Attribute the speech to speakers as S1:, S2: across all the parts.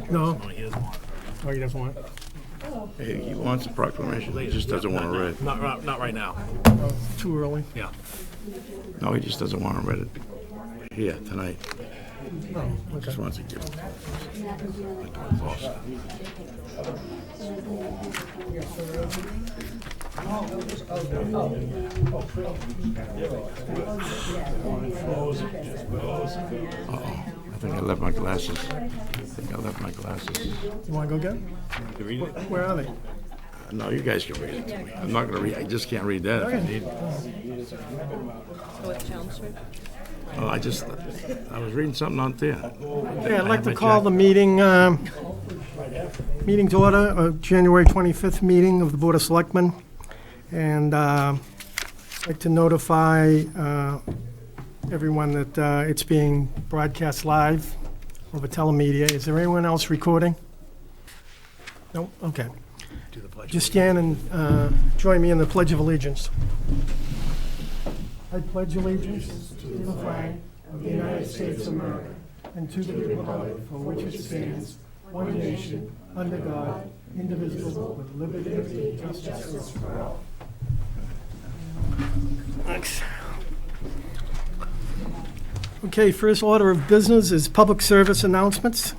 S1: No.
S2: No, he doesn't want it.
S1: Oh, he doesn't want it?
S3: He wants a proclamation, he just doesn't want it read.
S2: Not right now.
S1: Too early?
S2: Yeah.
S3: No, he just doesn't want it read here tonight.
S1: Oh,
S3: Just
S1: okay.
S3: wants to give. I think I left my glasses.
S1: You want to go get them?
S2: You read it?
S1: Where are they?
S3: No, you guys can read it to me. I'm not gonna read, I just can't read that if you need.
S4: With Chelmsford?
S3: Oh, I was reading something out there.
S1: Hey, I'd like to call the meeting to order, January 25th meeting of the Board of Selectmen. And I'd like to notify everyone that it's being broadcast live over telemedia. Is there anyone else recording? No? Okay.
S2: Do the pledge.
S1: Just stand and join me in the Pledge of Allegiance. I pledge allegiance to the flag of the United States of America and to the republic for which it stands, one nation, under God, indivisible, with liberty and justice for all. Thanks. Okay, first order of business is public service announcements.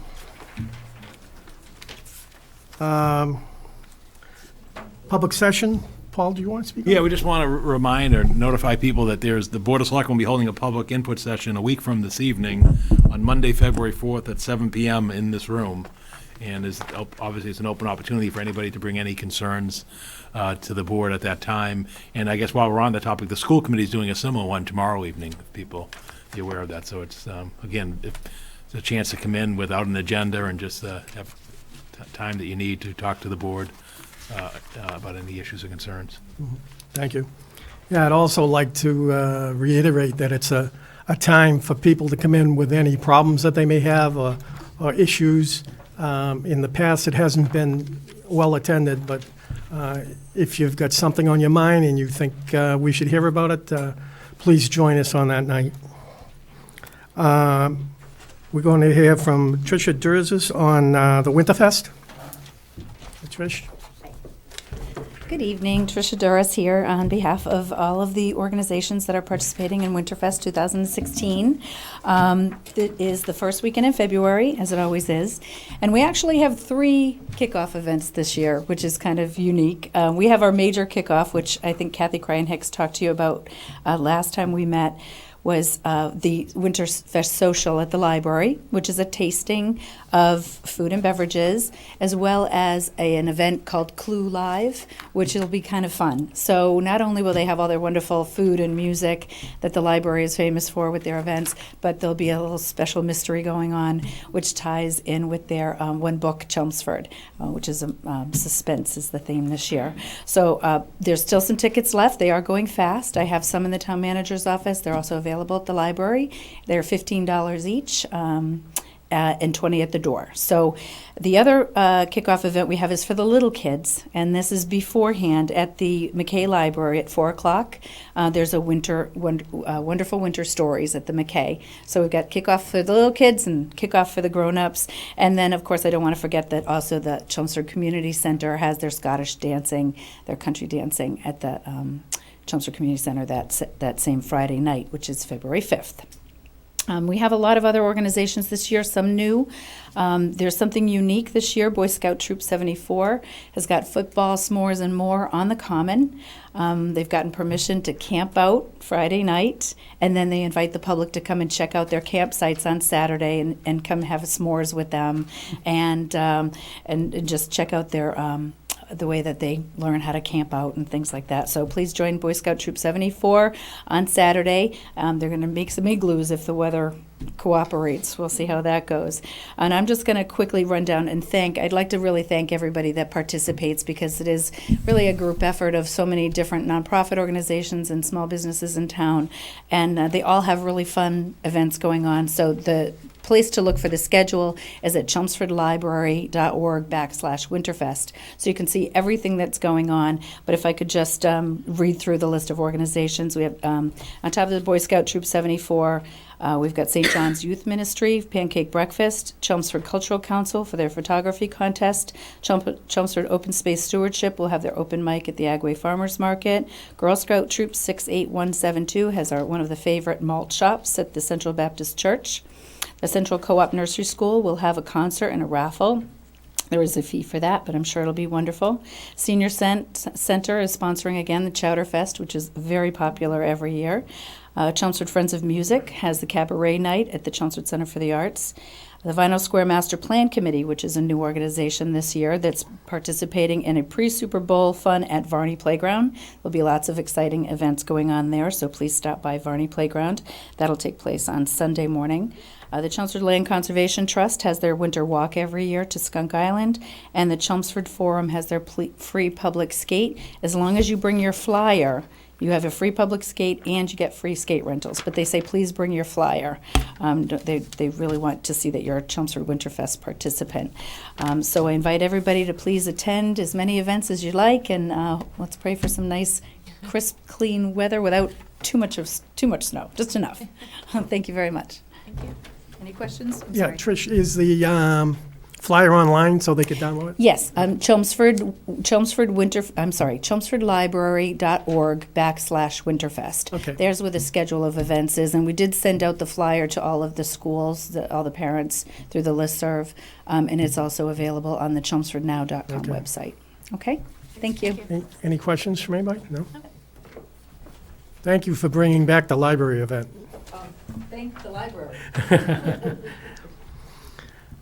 S1: Public session. Paul, do you want to speak?
S2: Yeah, we just want to remind or notify people that the Board of Selectmen will be holding a public input session a week from this evening on Monday, February 4th at 7 p.m. in this room. And obviously, it's an open opportunity for anybody to bring any concerns to the board at that time. And I guess while we're on the topic, the school committee is doing a similar one tomorrow evening, if people be aware of that. So it's, again, if it's a chance to come in without an agenda and just have time that you need to talk to the board about any issues or concerns.
S1: Thank you. Yeah, I'd also like to reiterate that it's a time for people to come in with any problems that they may have or issues. In the past, it hasn't been well attended, but if you've got something on your mind and you think we should hear about it, please join us on that night. We're going to hear from Tricia Durzis on the Winterfest. Trish?
S4: Good evening, Tricia Doris here on behalf of all of the organizations that are participating in Winterfest 2016. It is the first weekend in February, as it always is, and we actually have 3 kickoff events this year, which is kind of unique. We have our major kickoff, which I think Kathy Cryan-Hicks talked to you about last time we met, was the Winterfest Social at the library, which is a tasting of food and beverages, as well as an event called Clue Live, which will be kind of fun. So not only will they have all their wonderful food and music that the library is famous for with their events, but there'll be a little special mystery going on, which ties in with their one book, Chelmsford, which is suspense is the theme this year. So there's still some tickets left. They are going fast. I have some in the town manager's office. They're also available at the library. They're $15 each. And 20 at the door. So the other kickoff event we have is for the little kids, and this is beforehand at the McKay Library at 4 o'clock. There's a wonderful winter stories at the McKay. So we've got kickoff for the little kids and kickoff for the grown-ups. And then, of course, I don't want to forget that also the Chelmsford Community Center has their Scottish dancing, their country dancing at the Chelmsford Community Center that same Friday night, which is February 5th. We have a lot of other organizations this year, some new. There's something unique this year. Boy Scout Troop 74 has got football, s'mores, and more on the Common. They've gotten permission to camp out Friday night, and then they invite the public to come and check out their campsites on Saturday and come have s'mores with them and just check out their the way that they learn how to camp out and things like that. So please join Boy Scout Troop 74 on Saturday. They're going to make some igloos if the weather cooperates. We'll see how that goes. And I'm just going to quickly run down and I'd like to really thank everybody that participates, because it is really a group effort of so many different nonprofit organizations and small businesses in town. And they all have really fun events going on. So the place to look for the schedule is at chelmsfordlibrary.org/Winterfest. So you can see everything that's going on. But if I could just read through the list of organizations, we have on top of the Boy Scout Troop 74, we've got St. John's Youth Ministry, Pancake Breakfast, Chelmsford Cultural Council for their photography contest, Chelmsford Open Space Stewardship will have their open mic at the Agway Farmers Market, Girl Scout Troop 68172 has one of the favorite malt shops at the Central Baptist Church. The Central Co-op Nursery School will have a concert and a raffle. There is a fee for that, but I'm sure it'll be wonderful. Senior Center is sponsoring again the Chowder Fest, which is very popular every year. Chelmsford Friends of Music has the Cabaret Night at the Chelmsford Center for the Arts. The Vinyl Square Master Plan Committee, which is a new organization this year that's participating in a pre-Super Bowl fun at Varney Playground. There'll be lots of exciting events going on there, so please stop by Varney Playground. That'll take place on Sunday morning. The Chelmsford Land Conservation Trust has their winter walk every year to Skunk Island, and the Chelmsford Forum has their free public skate. As long as you bring your flyer, you have a free public skate and you get free skate rentals. But they say please bring your flyer. They really want to see that you're a Chelmsford Winterfest participant. So I invite everybody to please attend as many events as you like, and let's pray for some nice, crisp, clean weather without too much snow, just enough. Thank you very much.
S5: Thank you.
S4: Any questions? I'm
S1: Yeah,
S4: sorry.
S1: Trish, is the flyer online so they could download it?
S4: Yes, chelmsfordlibrary.org/Winterfest.
S1: Okay.
S4: There's where the schedule of events is, and we did send out the flyer to all of the schools, all the parents through the listserv, and it's also available on the chelmsfordnow.com
S1: Okay.
S4: website. Okay, thank you.
S1: Any questions from anybody? No? Thank you for bringing back the library event.
S4: Thank the library.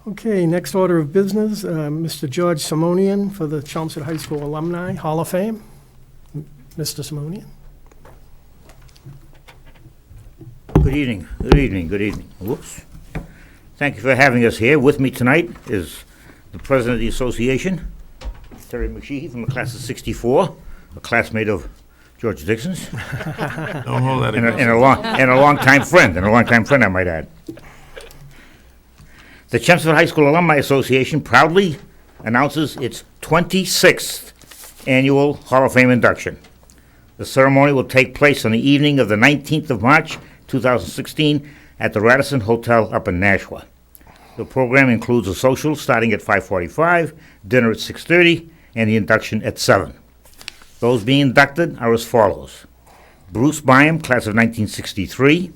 S1: Okay, next order of business, Mr. George Simonian for the Chelmsford High School Alumni Hall of Fame. Mr. Simonian?
S6: Good evening, good evening, good evening. Whoops. Thank you for having us here. With me tonight is the president of the association, Terry McSheehy from the class of '64, a classmate of George Dixon's,
S3: Don't hold that
S6: and
S3: against
S6: a longtime friend, I might add. The Chelmsford High School Alumni Association proudly announces its 26th annual Hall of Fame induction. The ceremony will take place on the evening of the 19th of March, 2016, at the Radisson Hotel up in Nashua. The program includes a social starting at 5:45, dinner at 6:30, and the induction at 7. Those being inducted are as follows: Bruce Byam, class of 1963,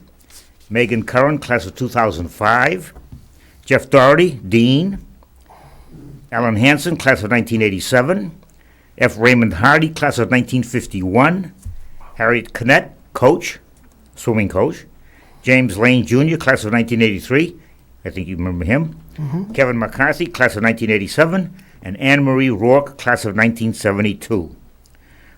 S6: Megan Curran, class of 2005, Jeff Doherty, Dean, Alan Hansen, class of 1987, F. Raymond Hardy, class of 1951, Harriet Connett, coach, swimming coach, James Lane Jr., class of 1983, I think you remember him, Kevin McCarthy, class of 1987, and Anne Marie Rourke, class of 1972.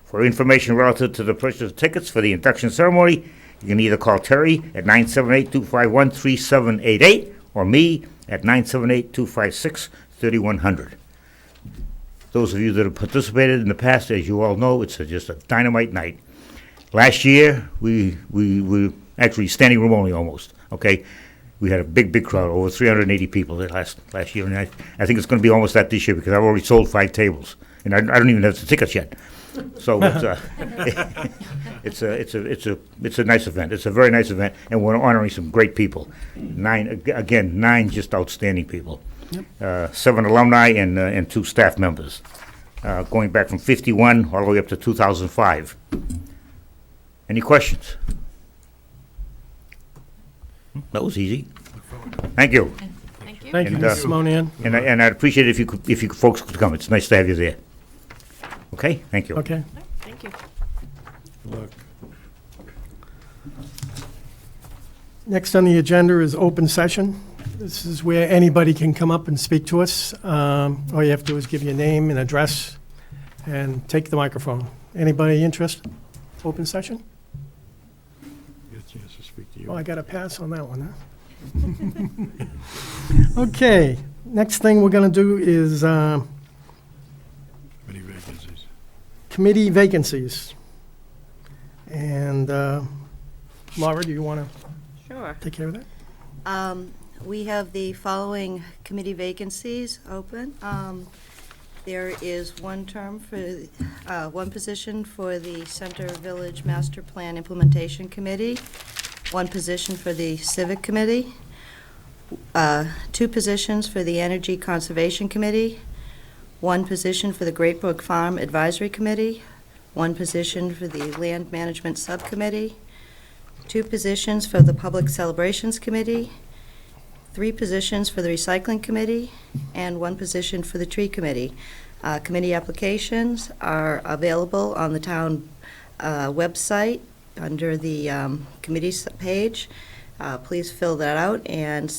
S6: For information relative to the purchase of tickets for the induction ceremony, you can either call Terry at 978-251-3788 or me at 978-256-3100. Those of you that have participated in the past, as you all know, it's just a dynamite night. Last year, we were actually standing room only almost, okay? We had a big crowd, over 380 people there last year, and I think it's going to be almost that this year because I've already sold 5 tables, and I don't even have the tickets yet. So it's a nice event. It's a very nice event, and we're honoring some great people. 9 just outstanding people. 7 alumni and 2 staff members, going back from '51 all the way up to 2005. Any questions? That was easy. Thank you,
S5: Thank you.
S1: Thank you,
S6: And,
S1: Mr. Simonian.
S6: and I'd appreciate it if you folks could come. It's nice to have you there. Okay, thank you.
S1: Okay.
S5: Thank you.
S3: Look,
S1: Next on the agenda is open session. This is where anybody can come up and speak to us. All you have to do is give your name and address and take the microphone. Anybody interested? Open session?
S3: get a chance to speak to you.
S1: Oh, I got a pass on that one, huh? Okay, next thing we're going to do is
S3: Many vacancies.
S1: committee vacancies. And Laura, do you want to
S7: Sure.
S1: take care of that?
S5: We have the following committee vacancies open. There is one term for, one position for the Center Village Master Plan Implementation Committee, one position for the Civic Committee, 2 positions for the Energy Conservation Committee, 1 position for the Great Brook Farm Advisory Committee, 1 position for the Land Management Subcommittee, 2 positions for the Public Celebrations Committee, 3 positions for the Recycling Committee, and 1 position for the Tree Committee. Committee applications are available on the town website under the committees page. Please fill that out and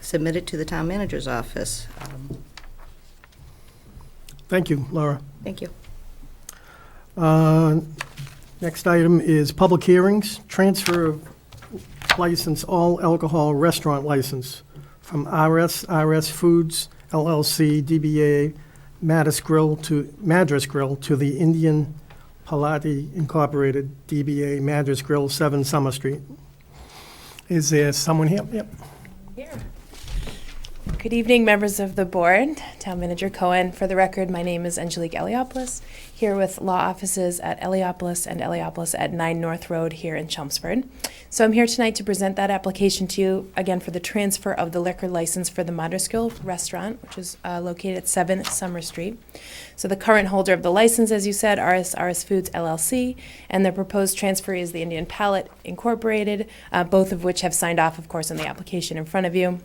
S5: submit it to the town manager's office.
S1: Thank you, Laura.
S5: Thank you.
S1: Next item is public hearings, transfer of license, all alcohol restaurant license from RS Foods LLC, DBA Madras Grill to the Indian Palati Incorporated, DBA Madras Grill, 7 Summer Street. Is there someone here? Yep.
S7: Here. Good evening, members of the board. Town Manager Cohen. For the record, my name is Angelique Eliopoulos, here with law offices at Eliopoulos and Eliopoulos at 9 North Road here in Chelmsford. So I'm here tonight to present that application to you, again, for the transfer of the liquor license for the Madras Grill restaurant, which is located at 7 Summer Street. So the current holder of the license, as you said, RS Foods LLC, and the proposed transfer is the Indian Palate Incorporated, both of which have signed off, of course, on the application in front of you.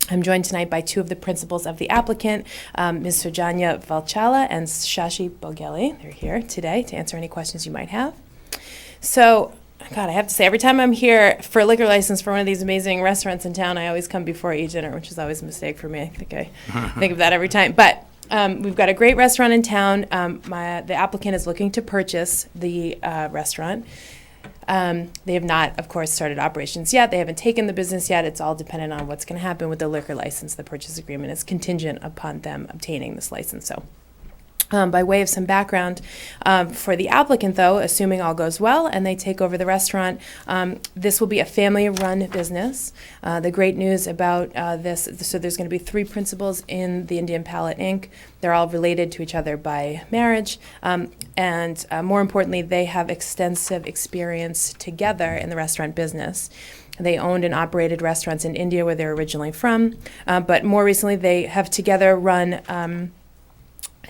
S7: I'm joined tonight by 2 of the principals of the applicant, Ms. Sujanya Valchala and Shashi Bogelli. They're here today to answer any questions you might have. So, God, I have to say, every time I'm here for a liquor license for one of these amazing restaurants in town, I always come before I eat dinner, which is always a mistake for me. I think I think of that every time. But we've got a great restaurant in town. The applicant is looking to purchase the restaurant. They have not, of course, started operations yet. They haven't taken the business yet. It's all dependent on what's going to happen with the liquor license. The purchase agreement is contingent upon them obtaining this license. So, by way of some background, for the applicant, though, assuming all goes well and they take over the restaurant, this will be a family-run business. The great news about this, so there's going to be 3 principals in the Indian Palate Inc. They're all related to each other by marriage, and more importantly, they have extensive experience together in the restaurant business. They owned and operated restaurants in India, where they're originally from, but more recently, they have together run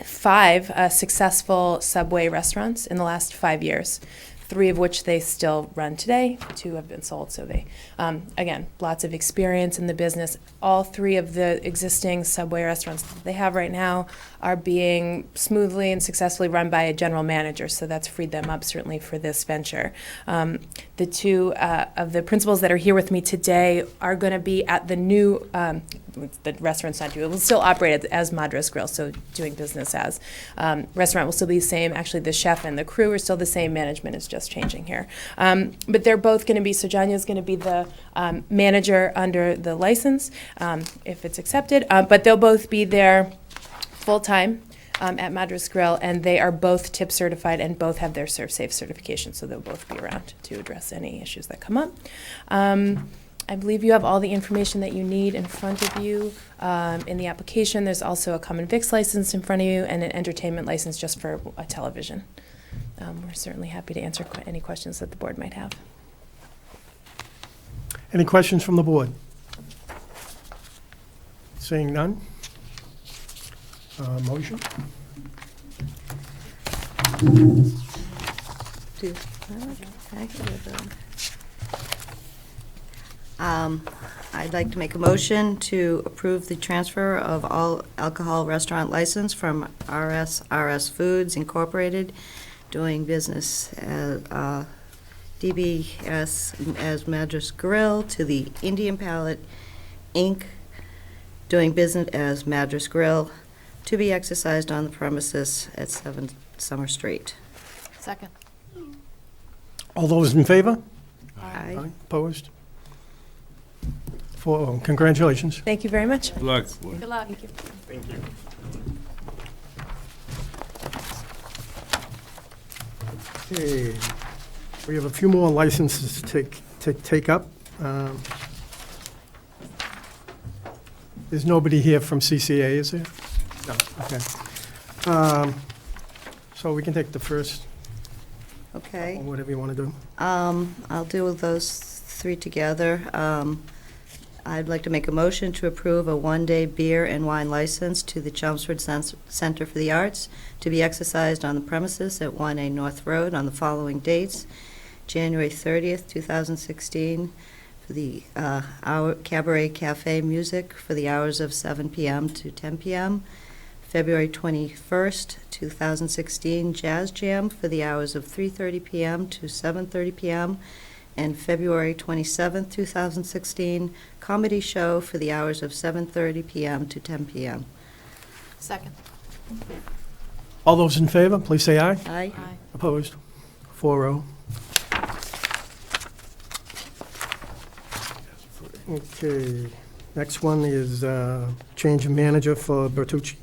S7: 5 successful Subway restaurants in the last 5 years, 3 of which they still run today. 2 have been sold, so they, again, lots of experience in the business. All 3 of the existing Subway restaurants that they have right now are being smoothly and successfully run by a general manager, so that's freed them up certainly for this venture. The 2 of the principals that are here with me today are going to be at the new, the restaurant's not due, it will still operate as Madras Grill, so doing business as. Restaurant will still be the same. Actually, the chef and the crew are still the same. Management is just changing here. But they're both going to be, Sujanya is going to be the manager under the license, if it's accepted, but they'll both be there full-time at Madras Grill, and they are both tip certified and both have their ServSafe certification, so they'll both be around to address any issues that come up. I believe you have all the information that you need in front of you in the application. There's also a common Vic's license in front of you and an entertainment license just for a television. We're certainly happy to answer any questions that the board might have.
S1: Any questions from the board? Seeing none? Motion?
S5: I'd like to make a motion to approve the transfer of all alcohol restaurant license from RS Foods Incorporated, doing business as DBS as Madras Grill, to the Indian Palate Inc., doing business as Madras Grill, to be exercised on the premises at 7 Summer Street.
S8: Second.
S1: All those in favor?
S5: Aye.
S1: Opposed? Congratulations.
S7: Thank you very much.
S3: Good luck.
S8: Good luck.
S7: Thank you.
S1: Okay. We have a few more licenses to take up. There's nobody here from CCA, is there? No. Okay. So we can take the first, or
S5: Okay.
S1: whatever you want to do.
S5: I'll do those three together. I'd like to make a motion to approve a one-day beer and wine license to the Chelmsford Center for the Arts to be exercised on the premises at 1A North Road on the following dates: January 30th, 2016, for the Cabaret Cafe Music for the hours of 7 p.m. to 10 p.m., February 21st, 2016, Jazz Jam for the hours of 3:30 p.m. to 7:30 p.m., and February 27th, 2016, Comedy Show for the hours of 7:30 p.m. to 10 p.m.
S8: Second.
S1: All those in favor, please say aye.
S5: Aye.
S1: Opposed? 4-0. Okay, next one is change of manager for Bertucci.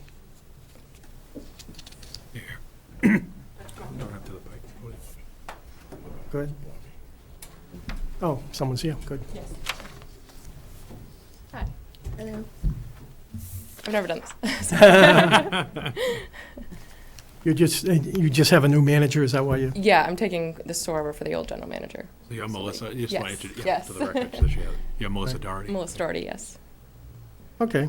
S1: Go ahead. Oh, someone's here, good.
S7: Hi.
S5: Hello.
S7: I've never done this.
S1: You just have a new manager, is that why you?
S7: Yeah, I'm taking the store over for the old general manager.
S2: So you're Melissa, you just
S7: Yes,
S2: want to, yeah,
S7: yes.
S2: for the record, so you're Melissa Doherty.
S7: Melissa Doherty, yes.
S1: Okay.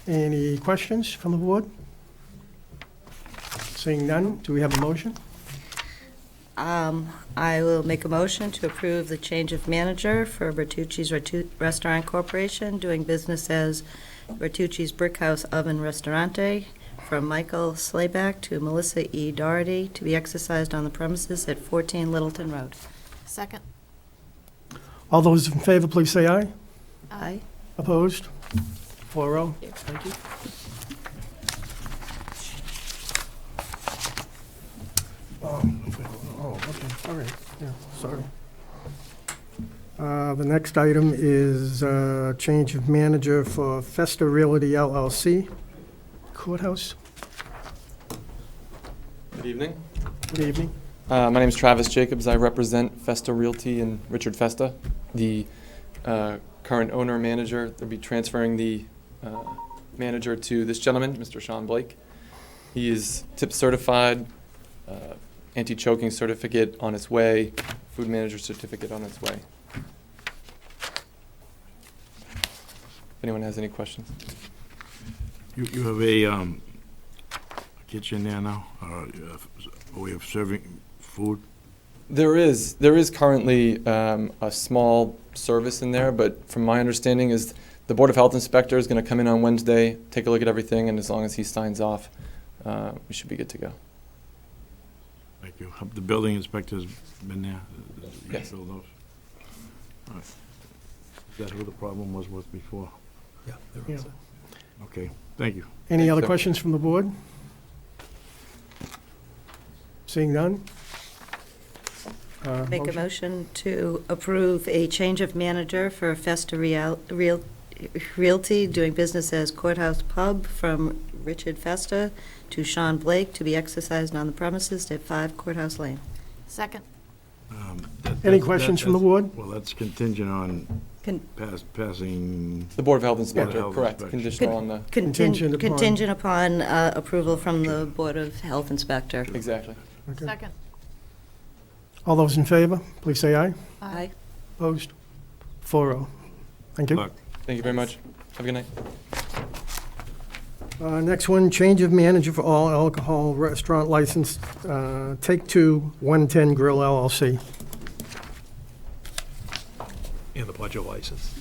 S1: Any questions from the board? Seeing none, do we have a motion?
S5: I will make a motion to approve the change of manager for Bertucci's Restaurant Corporation, doing business as Bertucci's Brickhouse Oven Restaurante, from Michael Slayback to Melissa E. Doherty, to be exercised on the premises at 14 Littleton Road.
S8: Second.
S1: All those in favor, please say aye.
S5: Aye.
S1: Opposed? 4-0. Thank you. Oh, okay, all right, yeah, sorry. The next item is change of manager for Festa Realty LLC, courthouse.
S9: Good evening.
S1: Good evening.
S9: My name is Travis Jacobs. I represent Festa Realty and Richard Festa, the current owner and manager. They'll be transferring the manager to this gentleman, Mr. Sean Blake. He is tip certified, anti-choking certificate on its way, food manager certificate on its way. If anyone has any questions.
S3: You have a kitchen there now? A way of serving food?
S9: There is currently a small service in there, but from my understanding is the Board of Health Inspector is going to come in on Wednesday, take a look at everything, and as long as he signs off, we should be good to go.
S3: Thank you. The building inspector's been there?
S9: Yes.
S3: Filled those? All right. Is that who the problem was with before?
S2: Yeah,
S1: Yeah.
S3: Okay, thank you.
S1: Any other
S9: So-
S1: questions from the board? Seeing none?
S5: Make a motion to approve a change of manager for Festa Realty, doing business as Courthouse Pub, from Richard Festa to Sean Blake, to be exercised on the premises at 5 Courthouse Lane.
S8: Second.
S1: Any questions from the board?
S3: Well, that's contingent on
S5: Con-
S3: passing,
S9: The Board of Health Inspector,
S3: Health
S9: correct,
S3: Inspection.
S9: conditional on the,
S1: Contingent upon-
S5: Contingent upon approval from the Board of Health Inspector.
S9: exactly.
S1: Okay.
S8: Second.
S1: All those in favor, please say aye.
S5: Aye.
S1: Opposed? 4-0. Thank you.
S3: look,
S9: Thank you very much. Have a good night.
S1: Next one, change of manager for all alcohol restaurant license, Take Two, 110 Grill LLC.
S2: And the Pledge of License,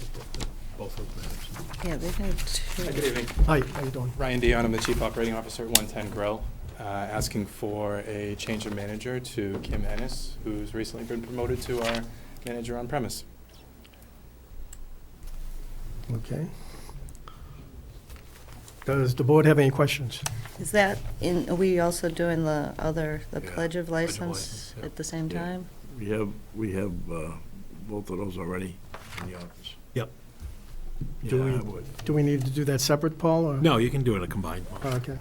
S2: both of them.
S5: Yeah, they've had two.
S10: Good evening.
S1: Hi, how you doing?
S10: Ryan Dion, I'm the Chief Operating Officer at 110 Grill, asking for a change of manager to Kim Ennis, who's recently been promoted to our manager on premise.
S1: Okay. Does the board have any questions?
S5: Is that in, are we also doing the
S3: Yeah,
S5: Pledge of License
S2: License, yeah.
S5: at the same
S3: Yeah.
S5: time?
S3: we have both of those already in the office.
S2: Yep.
S1: Do
S3: Yeah,
S1: we-
S3: I would.
S1: Do we need to do that separate, Paul, or?
S2: No, you can do it a combined one.
S1: Okay.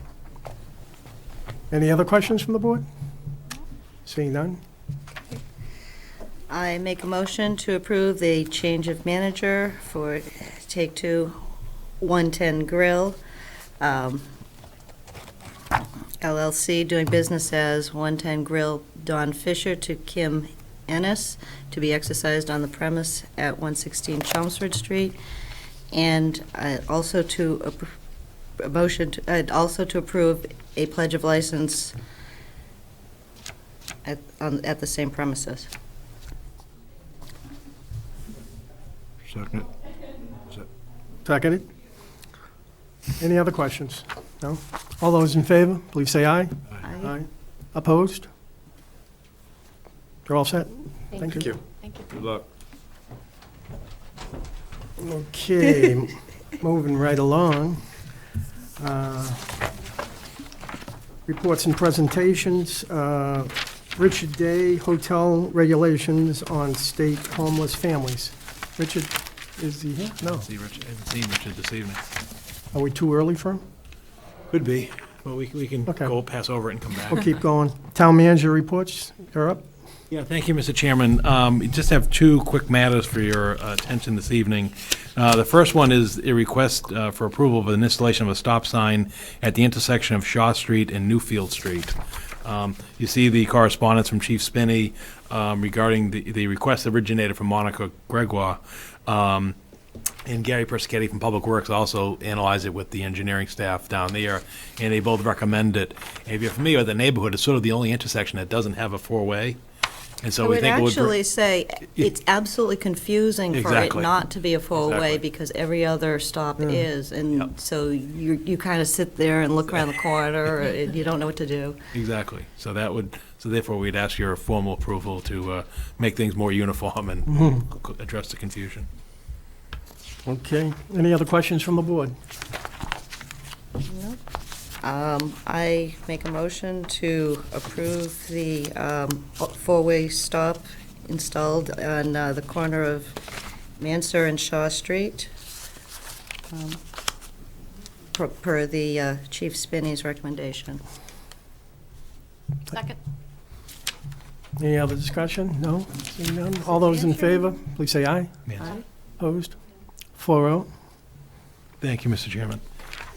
S1: Any other questions from the board? Seeing none?
S5: I make a motion to approve the change of manager for Take Two 110 Grill, LLC, doing business as 110 Grill Don Fisher, to Kim Ennis, to be exercised on the premise at 116 Chelmsford Street, and also to also to approve a pledge of license at the same premises.
S3: Second.
S1: Seconded. Any other questions? No? All those in favor, please say aye.
S5: Aye.
S1: Opposed? You're all set? Thank you.
S8: Thank you.
S3: Good luck.
S1: Okay, moving right along. Reports and presentations. Richard Day, hotel regulations on state homeless families. Richard, is he here? No.
S2: I haven't seen Richard this evening.
S1: Are we too early for him?
S2: Could be, but we can
S1: Okay.
S2: go pass over it and come back.
S1: We'll keep going. Town manager reports, you're up.
S2: Yeah, thank you, Mr. Chairman. Just have two quick matters for your attention this evening. The first one is a request for approval of an installation of a stop sign at the intersection of Shaw Street and Newfield Street. You see the correspondence from Chief Spinney regarding the request originated from Monica Gregoire. And Gary Persichetti from Public Works also analyzed it with the engineering staff down there, and they both recommend it. And if you're familiar with the neighborhood, it's sort of the only intersection that doesn't have a four-way. And so
S5: I
S2: we
S5: would
S2: think it would.
S5: actually say it's absolutely confusing for it
S2: Exactly.
S5: not to be a four-way,
S2: Exactly.
S5: because every other stop is,
S2: Yep.
S5: and so you kind of sit there and look around the corner, and you don't know what to do.
S2: Exactly. So therefore we'd ask your formal approval to make things more uniform and address the confusion.
S1: Okay, any other questions from the board?
S5: I make a motion to approve the four-way stop installed on the corner of Mansour and Shaw Street, per the Chief Spinney's recommendation.
S8: Second.
S1: Any other discussion? No? Seeing none? All those in favor, please say aye.
S2: Yes.
S1: Opposed? 4-0.
S2: Thank you, Mr. Chairman.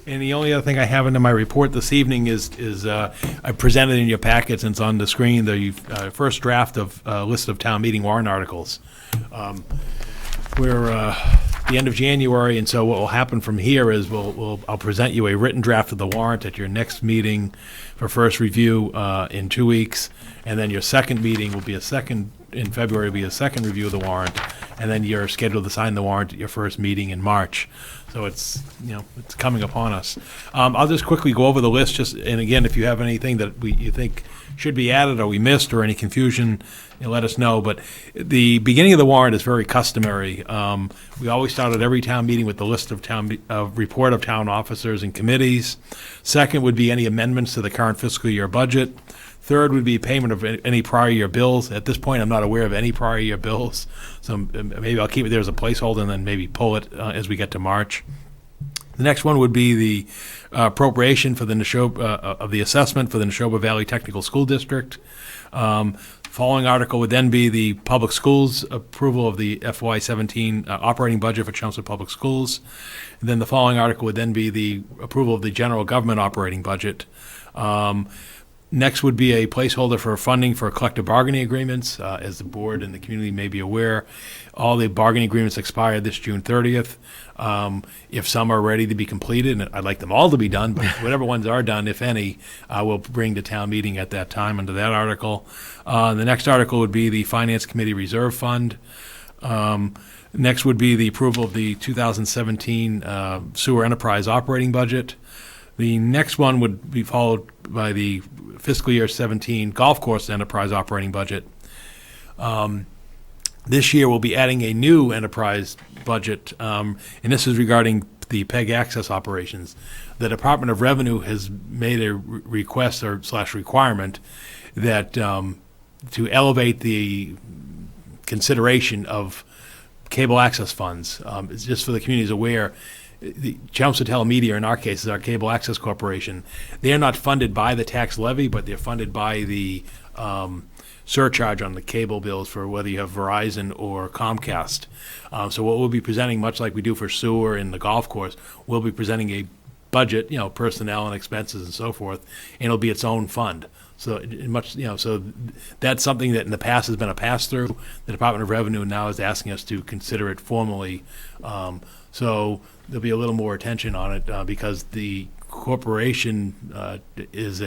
S2: And the only other thing I have into my report this evening is I presented in your packets, and it's on the screen, the first draft of list of town meeting warrant articles. We're the end of January, and so what will happen from here is I'll present you a written draft of the warrant at your next meeting for first review in 2 weeks, and then your second meeting will be in February will be a second review of the warrant, and then you're scheduled to sign the warrant at your first meeting in March. So it's coming upon us. I'll just quickly go over the list, and again, if you have anything that you think should be added or we missed or any confusion, let us know. But the beginning of the warrant is very customary. We always start at every town meeting with the list of report of town officers and committees. Second would be any amendments to the current fiscal year budget. Third would be payment of any prior year bills. At this point, I'm not aware of any prior year bills, so maybe I'll keep it there as a placeholder and then maybe pull it as we get to March. The next one would be the appropriation for the of the assessment for the Neshoba Valley Technical School District. Following article would then be the public schools approval of the FY17 operating budget for Chelmsford Public Schools. And then the following article would then be the approval of the general government operating budget. Next would be a placeholder for funding for collective bargaining agreements. As the board and the community may be aware, all the bargaining agreements expire this June 30th. If some are ready to be completed, and I'd like them all to be done, but whatever ones are done, if any, we'll bring to town meeting at that time under that article. The next article would be the Finance Committee Reserve Fund. Next would be the approval of the 2017 sewer enterprise operating budget. The next one would be followed by the fiscal year 17 golf course enterprise operating budget. This year we'll be adding a new enterprise budget, and this is regarding the PEG access operations. The Department of Revenue has made a request or / requirement that to elevate the consideration of cable access funds. It's just for the community is aware. The Chelmsford Telemedia, in our case, is our cable access corporation. They are not funded by the tax levy, but they're funded by the surcharge on the cable bills for whether you have Verizon or Comcast. So what we'll be presenting, much like we do for sewer and the golf course, we'll be presenting a budget, personnel and expenses and so forth, and it'll be its own fund. So so that's something that in the past has been a pass-through. The Department of Revenue now is asking us to consider it formally. So there'll be a little more attention on it because the corporation is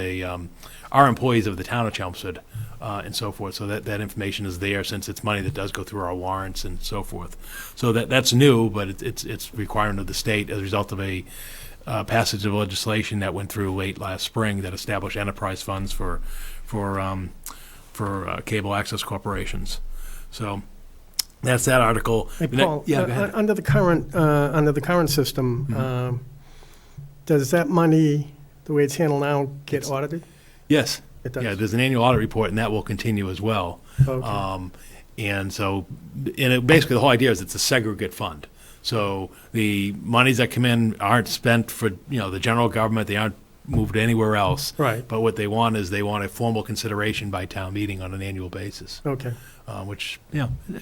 S2: our employees of the town of Chelmsford and so forth. So that information is there since it's money that does go through our warrants and so forth. So that's new, but it's requirement of the state as a result of a passage of legislation that went through late last spring that established enterprise funds for cable access corporations. So that's that article.
S1: Hey, Paul,
S2: go ahead.
S1: under the current system, does that money, the way it's handled now, get audited?
S2: Yes.
S1: It does?
S2: Yeah, there's an annual audit report, and that will continue as well.
S1: Okay.
S2: Basically, the whole idea is it's a segregate fund. So the monies that come in aren't spent for, the general government. They aren't moved anywhere else.
S1: Right.
S2: But what they want is they want a formal consideration by town meeting on an annual basis.
S1: Okay.
S2: Which,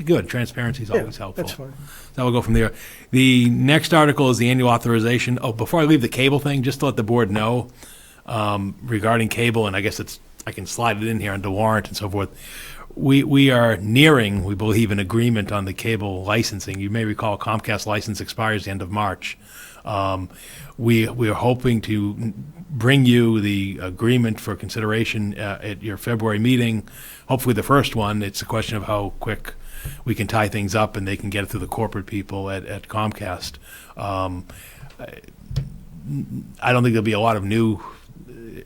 S2: good. Transparency is always helpful.
S1: That's fine.
S2: So we'll go from there. The next article is the annual authorization. Oh, before I leave the cable thing, just to let the board know regarding cable, and I guess I can slide it in here under warrant and so forth. We are nearing, we believe, an agreement on the cable licensing. You may recall Comcast license expires the end of March. We are hoping to bring you the agreement for consideration at your February meeting, hopefully the first one. It's a question of how quick we can tie things up and they can get it through the corporate people at Comcast. I don't think there'll be a lot of new,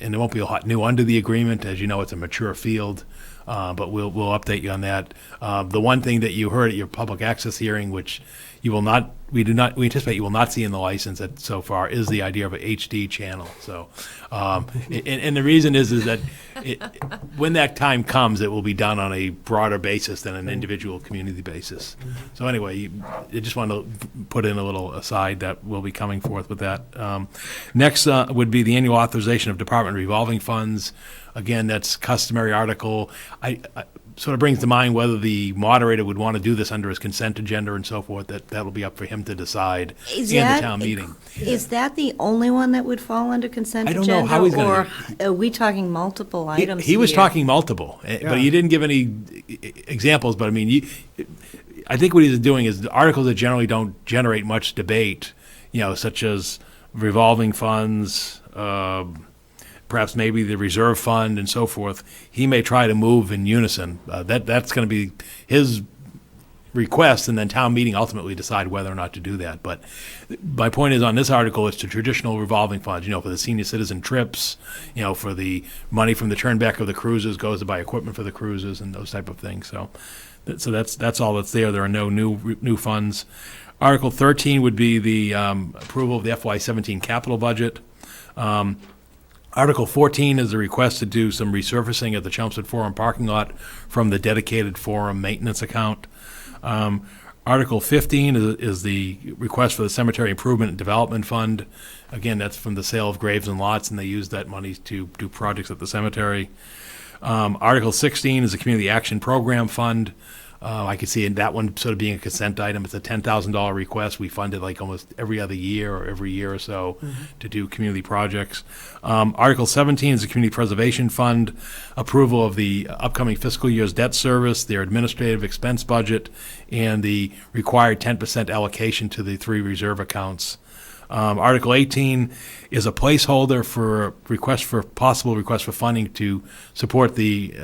S2: and there won't be a lot new under the agreement. As you know, it's a mature field. But we'll update you on that. The one thing that you heard at your public access hearing, which we anticipate you will not see in the license so far, is the idea of an HD channel. So, and the reason is that when that time comes, it will be done on a broader basis than an individual community basis. So anyway, I just want to put in a little aside that we'll be coming forth with that. Next would be the annual authorization of department revolving funds. Again, that's customary article. I sort of brings to mind whether the moderator would want to do this under his consent agenda and so forth. That'll be up for him to decide in the town meeting.
S5: Is that the only one that would fall under consent
S2: I
S5: agenda?
S2: don't know how he's gonna
S5: Or are we talking multiple items
S2: He was
S5: here?
S2: talking multiple, but he didn't give any examples. But I mean, I think what he's doing is the articles that generally don't generate much debate, such as revolving funds, perhaps maybe the reserve fund and so forth, he may try to move in unison. That's going to be his request, and then town meeting ultimately decide whether or not to do that. But my point is, on this article, it's the traditional revolving funds, for the senior citizen trips, for the money from the turnback of the cruises goes to buy equipment for the cruises and those type of things. So that's all that's there. There are no new funds. Article 13 would be the approval of the FY17 capital budget. Article 14 is a request to do some resurfacing at the Chelmsford Forum parking lot from the dedicated forum maintenance account. Article 15 is the request for the Cemetery Improvement and Development Fund. Again, that's from the sale of graves and lots, and they use that money to do projects at the cemetery. Article 16 is the Community Action Program Fund. I could see that one sort of being a consent item. It's a $10,000 request. We fund it like almost every other year or every year or so to do community projects. Article 17 is the Community Preservation Fund, approval of the upcoming fiscal year's debt service, their administrative expense budget, and the required 10% allocation to the 3 reserve accounts. Article 18 is a placeholder for possible request for funding to support the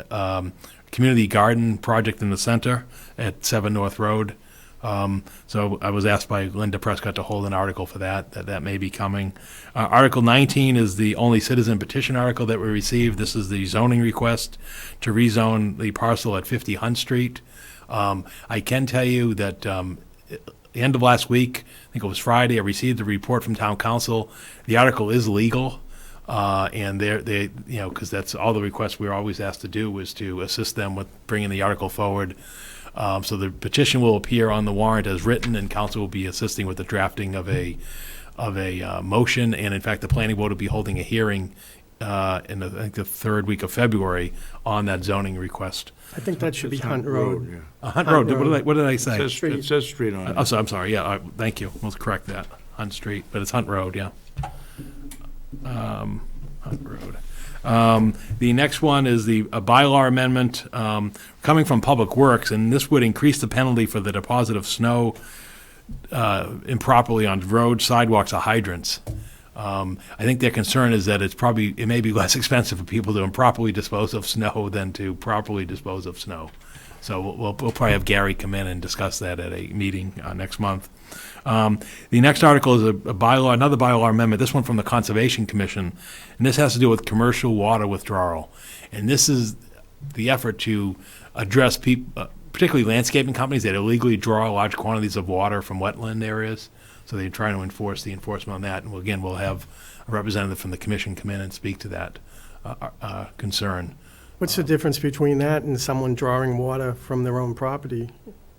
S2: community garden project in the center at 7 North Road. So I was asked by Linda Prescott to hold an article for that may be coming. Article 19 is the only citizen petition article that we received. This is the zoning request to rezone the parcel at 50 Hunt Street. I can tell you that at the end of last week, I think it was Friday, I received a report from town council. The article is legal. And they because that's all the requests we were always asked to do, was to assist them with bringing the article forward. So the petition will appear on the warrant as written, and council will be assisting with the drafting of a motion. And in fact, the planning board will be holding a hearing in I think the third week of February on that zoning request.
S1: I think that should be
S3: It's
S1: Hunt Road.
S3: yeah.
S2: Hunt Road,
S1: Road.
S2: what did I
S3: It
S2: say?
S3: says street on it.
S2: Oh, so I'm sorry, yeah, thank you, we'll correct that, Hunt Street, but it's Hunt Road, yeah. Hunt Road. The next one is a bylaw amendment coming from Public Works, and this would increase the penalty for the deposit of snow improperly on roads, sidewalks, or hydrants. I think their concern is that it may be less expensive for people to improperly dispose of snow than to properly dispose of snow. So we'll probably have Gary come in and discuss that at a meeting next month. The next article is another bylaw amendment, this one from the Conservation Commission, and this has to do with commercial water withdrawal. And this is the effort to address particularly landscaping companies that illegally draw large quantities of water from wetland areas. So they're trying to enforce the enforcement on that. And again, we'll have a representative from the commission come in and speak to that concern.
S1: What's the difference between that and someone drawing water from their own property?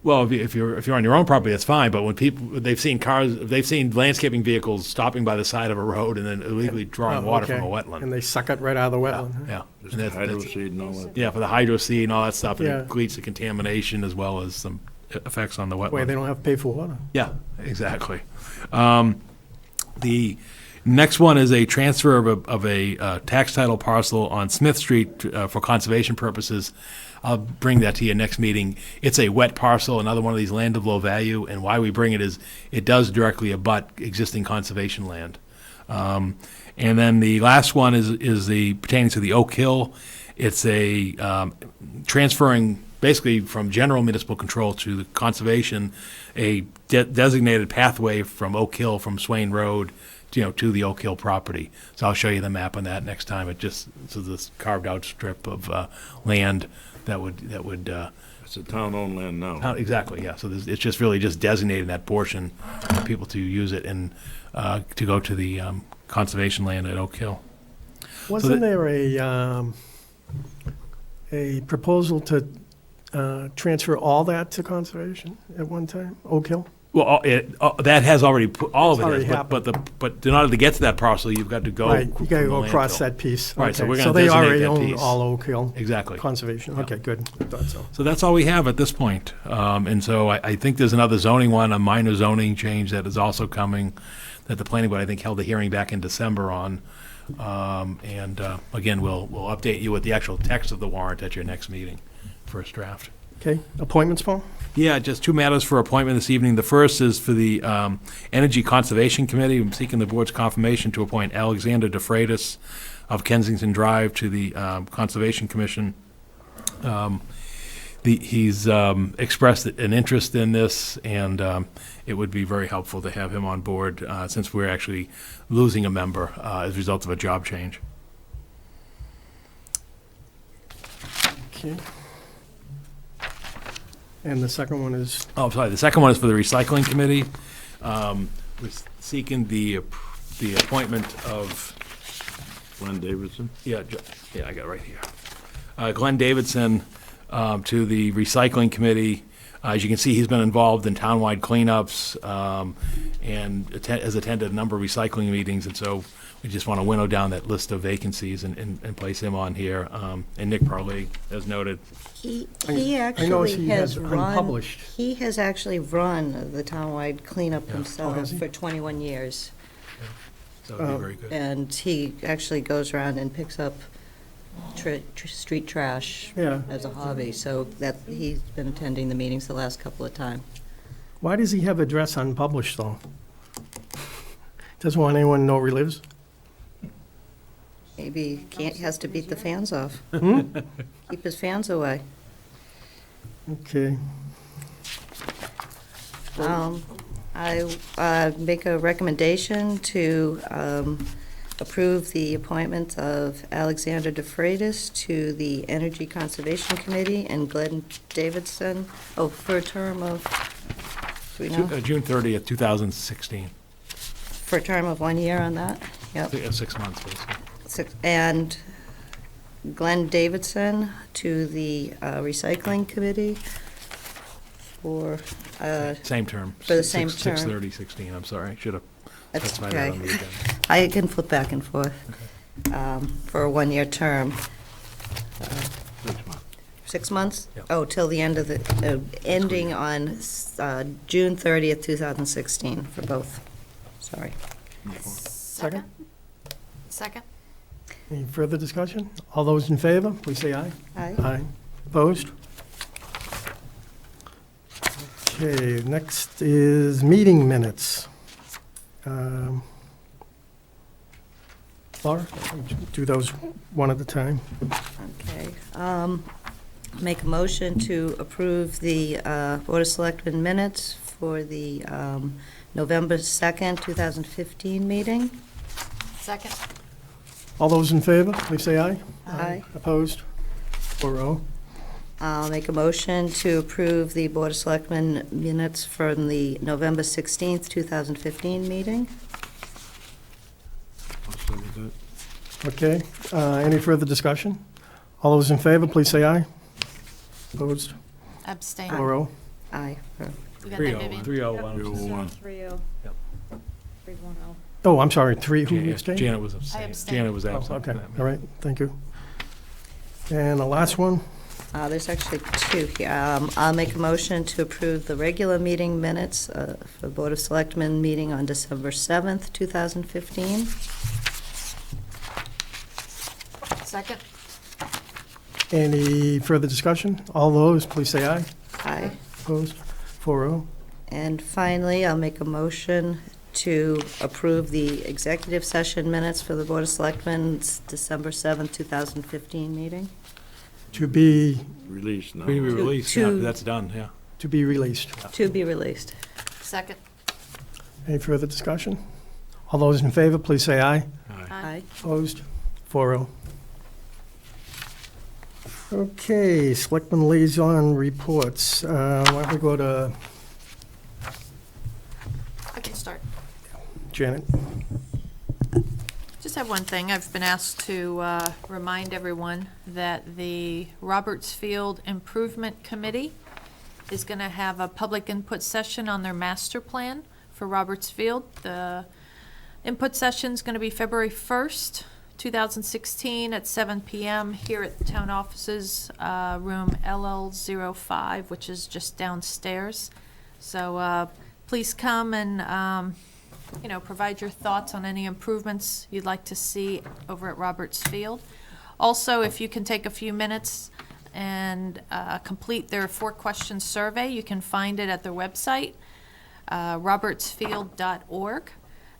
S2: Well, if you're on your own property, that's fine. But when they've seen landscaping vehicles stopping by the side of a road and then illegally drawing
S1: Oh,
S2: water
S1: okay.
S2: from a wetland.
S1: And they suck it right out of the wetland? huh?
S2: Yeah.
S3: Just
S2: And that's-
S3: hydro seed and all that.
S2: Yeah, for the hydro seed and all that stuff, and
S1: Yeah.
S2: it leads to contamination as well as some effects on the
S1: Why
S2: wetland.
S1: they don't have to pay for water?
S2: Yeah, exactly. The next one is a transfer of a tax title parcel on Smith Street for conservation purposes. I'll bring that to you next meeting. It's a wet parcel, another one of these land of low value, and why we bring it is it does directly abut existing conservation land. And then the last one is pertaining to the Oak Hill. It's a transferring basically from general municipal control to the conservation, a designated pathway from Oak Hill, from Swain Road, to the Oak Hill property. So I'll show you the map on that next time. So this carved out strip of land that would
S3: It's a town-owned land now.
S2: exactly, yeah. So it's just really just designating that portion for people to use it and to go to the conservation land at Oak Hill.
S1: Wasn't there a proposal to transfer all that to conservation at one time, Oak Hill?
S2: Well, that has already all of
S1: It's
S2: it
S1: already
S2: has, but in order to get to that parcel, you've got to go.
S1: Right, you
S2: from
S1: gotta
S2: the
S1: go across
S2: landfill.
S1: that piece.
S2: Right, so
S1: Okay,
S2: we're gonna
S1: they
S2: designate
S1: already
S2: that
S1: own
S2: piece.
S1: all Oak Hill
S2: Exactly.
S1: conservation.
S2: Yeah.
S1: Okay, good. I thought so.
S2: So that's all we have at this point. And so I think there's another zoning one, a minor zoning change that is also coming, that the planning board, I think, held a hearing back in December on. Again, we'll update you with the actual text of the warrant at your next meeting, first draft.
S1: Okay, appointments, Paul?
S2: Yeah, just two matters for appointment this evening. The first is for the Energy Conservation Committee. I'm seeking the board's confirmation to appoint Alexander DeFreitas of Kensington Drive to the Conservation Commission. He's expressed an interest in this, and it would be very helpful to have him on board since we're actually losing a member as a result of a job change.
S1: Okay. And the second one is,
S2: Oh, sorry, the second one is for the Recycling Committee. We're seeking the appointment of
S3: Glenn Davidson?
S2: Yeah, I got it right here. Glenn Davidson to the Recycling Committee. As you can see, he's been involved in townwide cleanups and has attended a number of recycling meetings, and so we just want to winnow down that list of vacancies and place him on here. And Nick Parley, as noted.
S5: He
S1: I know he
S5: actually
S1: has
S5: has run,
S1: unpublished.
S5: he has actually run the townwide cleanup
S2: Yeah.
S5: himself
S1: has he?
S5: for 21 years.
S2: So that would be very good.
S5: And he actually goes around and picks up street trash
S1: yeah.
S5: as a hobby, so that, he's been attending the meetings the last couple of times.
S1: Why does he have address unpublished, though? Doesn't want anyone to know where he lives?
S5: Maybe he has to beat the fans off,
S1: Hmm?
S5: keep his fans away.
S1: Okay.
S5: I make a recommendation to approve the appointment of Alexander DeFreitas to the Energy Conservation Committee and Glenn Davidson, for a term of, do we know?
S2: June 30th, 2016.
S5: For a term of 1 year on that? Yep.
S2: 6 months, basically.
S5: And Glenn Davidson to the Recycling Committee for,
S2: Same term.
S5: For the same term.
S2: 6/30/16, I'm sorry. Should have
S5: that's
S2: specified that
S5: okay.
S2: on the agenda.
S5: I can flip back and forth. for a one-year term.
S3: 6 months.
S5: 6 months?
S2: Yep.
S5: Oh, till the end of the, ending on June 30th, 2016 for both. Sorry.
S8: Second. Second.
S1: Any further discussion? All those in favor, please say aye.
S5: Aye.
S1: Aye. Opposed? Okay, next is meeting minutes. Laura, do those one at a time.
S5: Okay. Make a motion to approve the Board of Selectmen minutes for the November 2nd, 2015 meeting.
S8: Second.
S1: All those in favor, please say aye.
S5: Aye.
S1: Opposed? 4-0.
S5: I'll make a motion to approve the Board of Selectmen minutes from the November 16th, 2015 meeting.
S3: I'll second that.
S1: Okay, any further discussion? All those in favor, please say aye. Opposed?
S8: Abstain.
S1: 4-0.
S5: Aye.
S8: You got that, Vivian?
S3: 301.
S4: 3-0.
S2: Yep.
S4: 3-1-0.
S1: Oh, I'm sorry, 3, who abstained?
S2: Janet was abstaining.
S8: abstained.
S2: Janet was
S1: Oh,
S2: absent.
S1: okay, all right, thank you. And the last one,
S5: There's actually two here. I'll make a motion to approve the regular meeting minutes for the Board of Selectmen meeting on December 7th, 2015.
S8: Second.
S1: any further discussion? All those, please say aye.
S5: Aye.
S1: Opposed? 4-0.
S5: And finally, I'll make a motion to approve the executive session minutes for the Board of Selectmen's December 7th, 2015 meeting.
S1: To be
S3: Released now.
S2: We released, yeah,
S5: to-
S2: that's done, yeah.
S1: To be released.
S5: To be released.
S8: Second.
S1: Any further discussion? All those in favor, please say aye.
S3: Aye.
S5: Aye.
S1: Opposed? 4-0. Okay, Selectmen Liaison Reports. Why don't we go to
S8: I can start.
S1: Janet?
S8: Just have one thing. I've been asked to remind everyone that the Roberts Field Improvement Committee is going to have a public input session on their master plan for Roberts Field. The input session is going to be February 1st, 2016 at 7 p.m. here at the town offices, room LL05, which is just downstairs. So please come and provide your thoughts on any improvements you'd like to see over at Roberts Field. Also, if you can take a few minutes and complete their 4-question survey, you can find it at their website, robertsfield.org.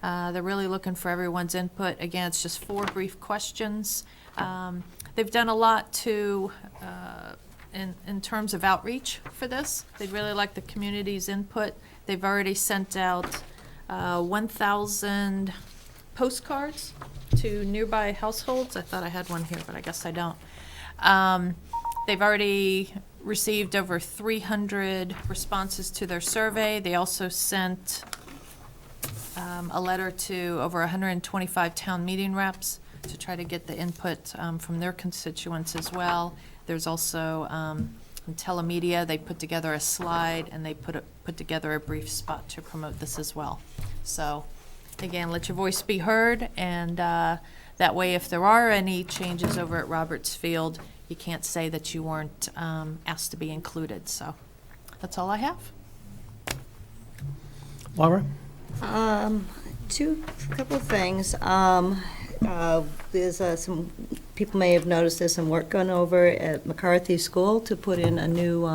S8: They're really looking for everyone's input. Again, it's just 4 brief questions. They've done a lot to, in terms of outreach for this. They'd really like the community's input. They've already sent out 1,000 postcards to nearby households. I thought I had one here, but I guess I don't. They've already received over 300 responses to their survey. They also sent a letter to over 125 town meeting reps to try to get the input from their constituents as well. There's also in telemedia, they put together a slide and they put together a brief spot to promote this as well. So again, let your voice be heard, and that way if there are any changes over at Roberts Field, you can't say that you weren't asked to be included. So that's all I have.
S1: Laura?
S5: Couple of things. There's some, people may have noticed there's some work going over at McCarthy School to put in a new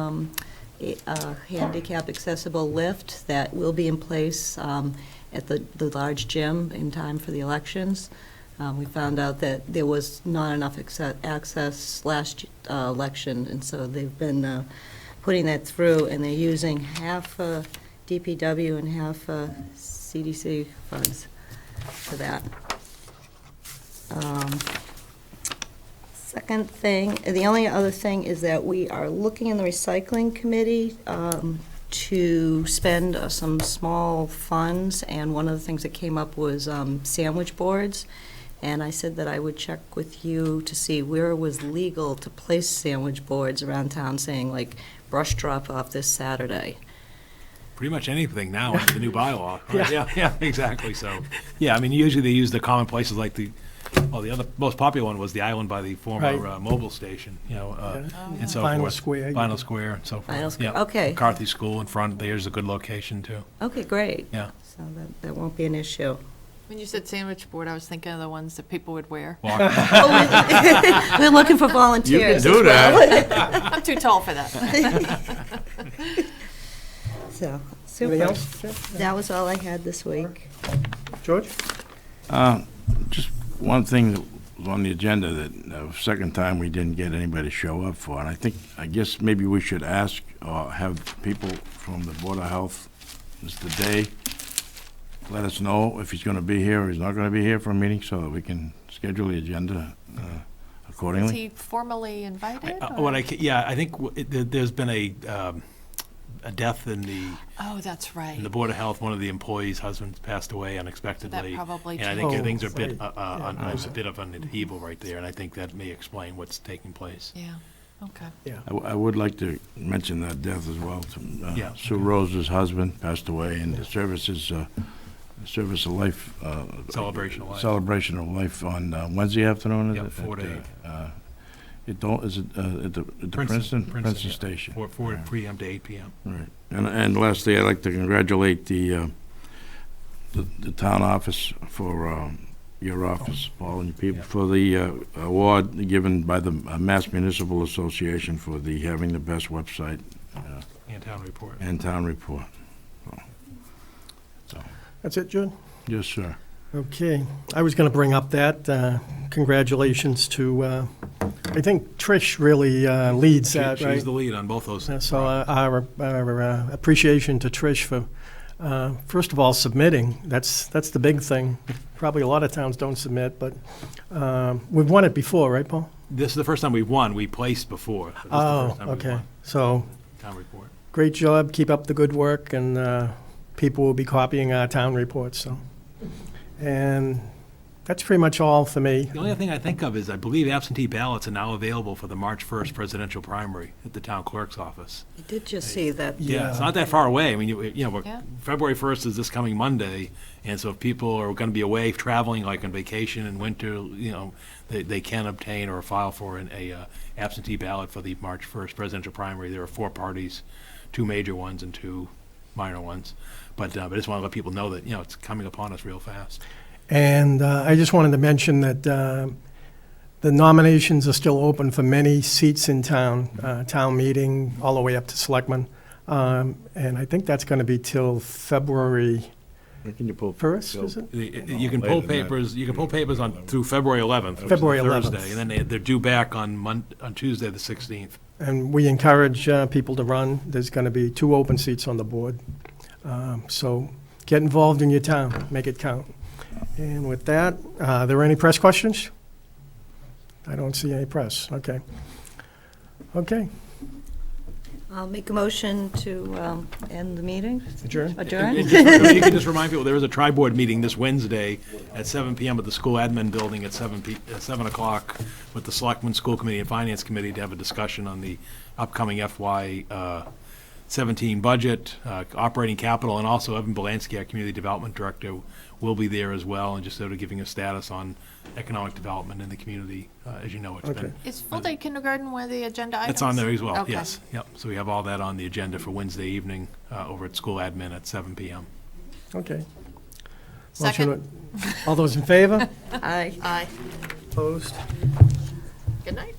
S5: handicap accessible lift that will be in place at the large gym in time for the elections. We found out that there was not enough access last election, and so they've been putting that through, and they're using half DPW and half CDC funds for that. Second thing, the only other thing is that we are looking in the recycling committee to spend some small funds, and one of the things that came up was sandwich boards. And I said that I would check with you to see where it was legal to place sandwich boards around town, saying like brush drop off this Saturday.
S2: Pretty much anything now under the new bylaw. Right? Yeah, exactly. So, yeah, I mean, usually they use the common places like the Oh, the other most popular one was the island by the former
S1: Right.
S2: Mobil station, you know, and so
S1: Final
S2: forth.
S1: Square.
S2: Final Square and so forth.
S5: Final Square,
S2: Yeah.
S5: okay.
S2: McCarthy School in front, there's a good location, too.
S5: Okay, great.
S2: Yeah.
S5: So that won't be an issue.
S8: When you said sandwich board, I was thinking of the ones that people would wear.
S5: We're looking for volunteers.
S3: do
S5: as well.
S8: I'm too tall for that.
S5: So,
S1: Anything
S5: super.
S1: else? Jeff?
S5: That was all I had this week.
S1: George?
S3: Just one thing that was on the agenda that second time we didn't get anybody to show up for, and I guess maybe we should ask or have people from the Board of Health, Mr. Day, let us know if he's going to be here or he's not going to be here for a meeting so that we can schedule the agenda
S8: Is
S3: accordingly.
S8: he formally invited?
S2: I think there's been a death in
S8: Oh, that's right.
S2: the Board of Health. One of the employees' husbands passed away unexpectedly.
S8: That probably
S2: And I think
S1: changed.
S2: things are a bit,
S1: right.
S2: there's a bit of an upheaval right there, and I think that may explain what's taking place.
S8: Yeah, okay.
S3: I would like to mention that death as well.
S2: Yeah.
S3: Sue Rose's husband passed away, and the Service of Life.
S2: Celebration of Life.
S3: Celebration of Life on Wednesday afternoon, is
S2: Yep,
S3: it?
S2: 4 to 8.
S3: Is it at the Princeton
S2: yeah.
S3: Station?
S2: 4 p.m. to 8 p.m.
S3: Right. And lastly, I'd like to congratulate the town office for your office, Paul, and your people, for the award given by the Mass Municipal Association for having the best website
S2: And town report.
S3: and town report.
S1: That's it, Jude?
S3: Yes, sir.
S1: Okay. I was going to bring up that. Congratulations to, I think Trish really leads that, right?
S2: She's the lead on both those.
S1: So our appreciation to Trish for, first of all, submitting. That's the big thing. Probably a lot of towns don't submit, but we've won it before, right, Paul?
S2: This is the first time we've won. We placed before. But this is the
S1: Oh,
S2: first time we've
S1: okay.
S2: won.
S1: So
S2: Town report.
S1: great job. Keep up the good work, and people will be copying our town reports. So, and that's pretty much all for me.
S2: The only other thing I think of is I believe absentee ballots are now available for the March 1st presidential primary at the town clerk's office.
S5: I did just see that.
S2: Yeah, it's not that far away. I mean, we're
S8: Yeah.
S2: February 1st is this coming Monday, and so if people are going to be away traveling, like on vacation in winter, they can obtain or file for a absentee ballot for the March 1st presidential primary. There are 4 parties, 2 major ones and 2 minor ones. But I just want to let people know that, it's coming upon us real fast.
S1: And I just wanted to mention that the nominations are still open for many seats in town, town meeting, all the way up to selectmen. And I think that's going to be till February
S3: Where can you pull?
S1: 1st, is it?
S2: You can pull papers. You can pull papers on through February 11th, which
S1: February
S2: is
S1: 11th.
S2: Thursday, and then they're due back on Tuesday the 16th.
S1: And we encourage people to run. There's going to be 2 open seats on the board. So get involved in your town, make it count. And with that, are there any press questions? I don't see any press. Okay. Okay,
S5: I'll make a motion to end the meeting.
S1: adjourn.
S5: Adjourn?
S2: You can just remind people, there is a tri-board meeting this Wednesday at 7 p.m. at the school admin building at 7 o'clock with the Selectmen, School Committee, and Finance Committee to have a discussion on the upcoming FY 17 budget, operating capital, and also Evan Belansky, our Community Development Director, will be there as well, and just sort of giving a status on economic development in the community. As you know, it's
S1: Okay.
S2: been,
S8: Is full-day kindergarten one of the agenda items?
S2: it's on there as well,
S8: Okay.
S2: yes. Yep, so we have all that on the agenda for Wednesday evening over at school admin at 7 p.m.
S1: Okay.
S8: Second.
S1: Motion- All those in favor?
S5: Aye.
S8: Aye.
S1: Opposed?
S8: Good night.